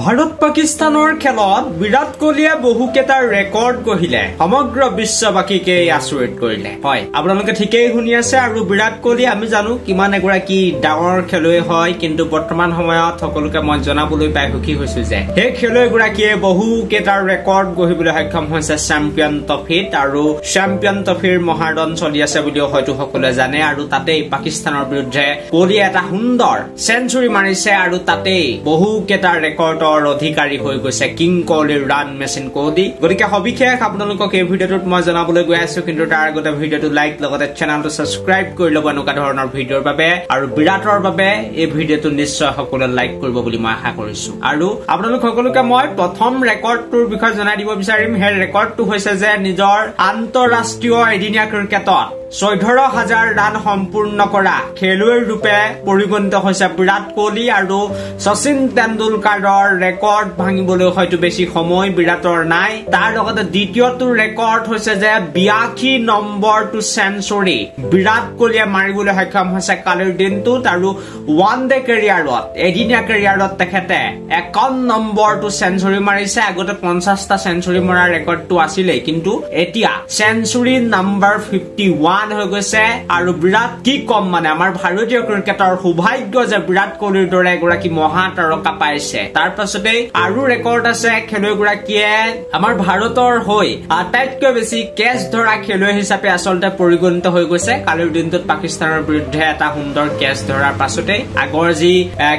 ভাৰত পাকিস্তানৰ খেলত বিৰাট কোহলিয়ে বহুকেইটা ৰেকৰ্ড গঢ়িলে সমগ্ৰ বিশ্ববাসীকে আচৰিত কৰিলে। হয়, আপোনালোকে ঠিকেই শুনি আছে। আৰু বিৰাট কোহলি আমি জানো কিমান এগৰাকী ডাঙৰ খেলুৱৈ হয়, কিন্তু বৰ্তমান সময়ত সকলোকে মই জনাবলৈ পাই সুখী হৈছো যে সেই খেলুৱৈগৰাকীয়ে বহুকেইটা ৰেকৰ্ড গঢ়িবলৈ সক্ষম হৈছে চেম্পিয়ন ট্ৰফিত। আৰু চেম্পিয়ন ট্ৰফিৰ মহাৰণ চলি আছে বুলিও হয়তো সকলোৱে জানে। আৰু তাতেই পাকিস্তানৰ বিৰুদ্ধে কোহলিয়ে এটা সুন্দৰ চেঞ্চুৰী মাৰিছে আৰু তাতেই বহুকেইটা ৰেকৰ্ড অধিকাৰী হৈ গৈছে কিং কোহলিৰ ৰান মেচিন কোহলি। গতিকে সবিশেষ আপোনালোকক এই ভিডিঅ'টোত মই জনাবলৈ গৈ আছো, কিন্তু তাৰ আগতে ভিডিঅ'টো লাইক লগতে চেনেলটো ছাবস্ক্ৰাইব কৰি ল'ব এনেকুৱা ধৰণৰ ভিডিঅ'ৰ বাবে। আৰু বিৰাটৰ বাবে এই ভিডিঅ'টো নিশ্চয় সকলোৱে লাইক কৰিব বুলি মই আশা কৰিছো। আৰু আপোনালোক সকলোকে মই প্ৰথম ৰেকৰ্ডটোৰ বিষয়ে জনাই দিব বিচাৰিম। সেই ৰেকৰ্ডটো হৈছে যে নিজৰ আন্তঃৰাষ্ট্ৰীয় এদিনীয়া ক্ৰিকেটত 14,000 ৰান সম্পূৰ্ণ কৰা খেলুৱৈ ৰূপে পৰিগণিত হৈছে বিৰাট কোহলি। আৰু শচীন তেণ্ডুলকাৰৰ ৰেকৰ্ড ভাঙিবলৈ হয়তো বেছি সময় বিৰাটৰ নাই। তাৰ লগতে দ্বিতীয়টো ৰেকৰ্ড হৈছে যে 82 নম্বৰটো চেঞ্চুৰী বিৰাট কোহলিয়ে মাৰিবলৈ সক্ষম হৈছে কালিৰ দিনটোত। আৰু ওৱান ডে কেৰিয়াৰত এদিনীয়া কেৰিয়াৰত তেখেতে 51 নম্বৰটো চেঞ্চুৰী মাৰিছে। আগতে 50টা চেঞ্চুৰী মৰাৰ ৰেকৰ্ডটো আছিলেই, কিন্তু এতিয়া চেঞ্চুৰী নাম্বাৰ 51 হৈ গৈছে। আৰু বিৰাট কি কম, মানে আমাৰ ভাৰতীয় ক্ৰিকেটৰ সৌভাগ্য যে বিৰাট কোহলিৰ দৰে এগৰাকী মহা তাৰকা পাইছে। তাৰ পাছতে আৰু ৰেকৰ্ড আছে খেলুৱৈগৰাকীয়ে আমাৰ ভাৰতৰ হৈ আটাইতকৈ বেছি কেচ ধৰা খেলুৱৈ হিচাপে আচলতে পৰিগণিত হৈ গৈছে। কালিৰ দিনটোত পাকিস্তানৰ বিৰুদ্ধে এটা সুন্দৰ কেচ ধৰাৰ পাছতে আগৰ যি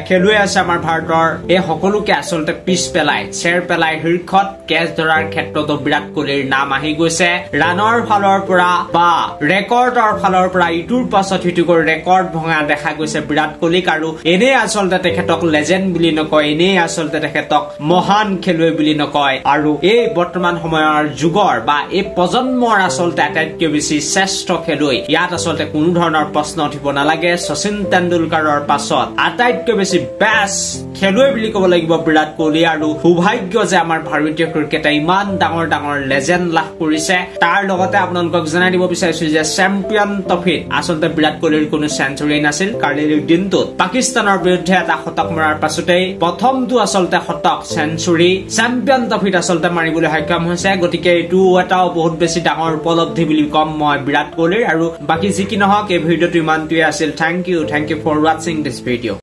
খেলুৱৈ আছে আমাৰ ভাৰতৰ, এই সকলোকে আচলতে পিছ পেলাই চেৰ পেলাই শীৰ্ষত কেচ ধৰাৰ ক্ষেত্ৰতো বিৰাট কোহলিৰ নাম আহি গৈছে। ৰানৰ ফালৰ পৰা বা ৰেকৰ্ডৰ ফালৰ পৰা ইটোৰ পাছত সিটোকৈ ৰেকৰ্ড ভঙা দেখা গৈছে বিৰাট কোহলিক। আৰু এনেই আচলতে তেখেতক লেজেণ্ড বুলি নকয়, এনেই আচলতে তেখেতক মহান খেলুৱৈ বুলি নকয়। আৰু এই বৰ্তমান সময়ৰ যুগৰ বা এই প্ৰজন্মৰ আচলতে আটাইতকৈ বেছি শ্ৰেষ্ঠ খেলুৱৈ, ইয়াত আচলতে কোনো ধৰণৰ প্ৰশ্ন উঠিব নালাগে। শচীন তেণ্ডুলকাৰৰ পাছত আটাইতকৈ বেছি বেষ্ট খেলুৱৈ বুলি ক'ব লাগিব বিৰাট কোহলি। আৰু সৌভাগ্য যে আমাৰ ভাৰতীয় ক্ৰিকেটে ইমান ডাঙৰ ডাঙৰ লেজেণ্ড লাভ কৰিছে। তাৰ লগতে আপোনালোকক জনাই দিব বিচাৰিছো যে চেম্পিয়ন ট্ৰফিত আচলতে বিৰাট কোহলিৰ কোনো চেঞ্চুৰী নাছিল। কালিৰ দিনটোত পাকিস্তানৰ বিৰুদ্ধে এটা শতক মৰাৰ পাছতেই প্ৰথমটো আচলতে শতক চেঞ্চুৰী চেম্পিয়ন ট্ৰফিত আচলতে মাৰিবলৈ সক্ষম হৈছে। গতিকে এইটো এটাও বহুত বেছি ডাঙৰ উপলব্ধি বুলি কম মই বিৰাট কোহলিৰ। আৰু বাকী যি কি নহওক, এই ভিডিঅ'টো ইমানটোৱে আছিল। থেংক ইউ ফৰ ৱাচিং দিছ ভিডিঅ'।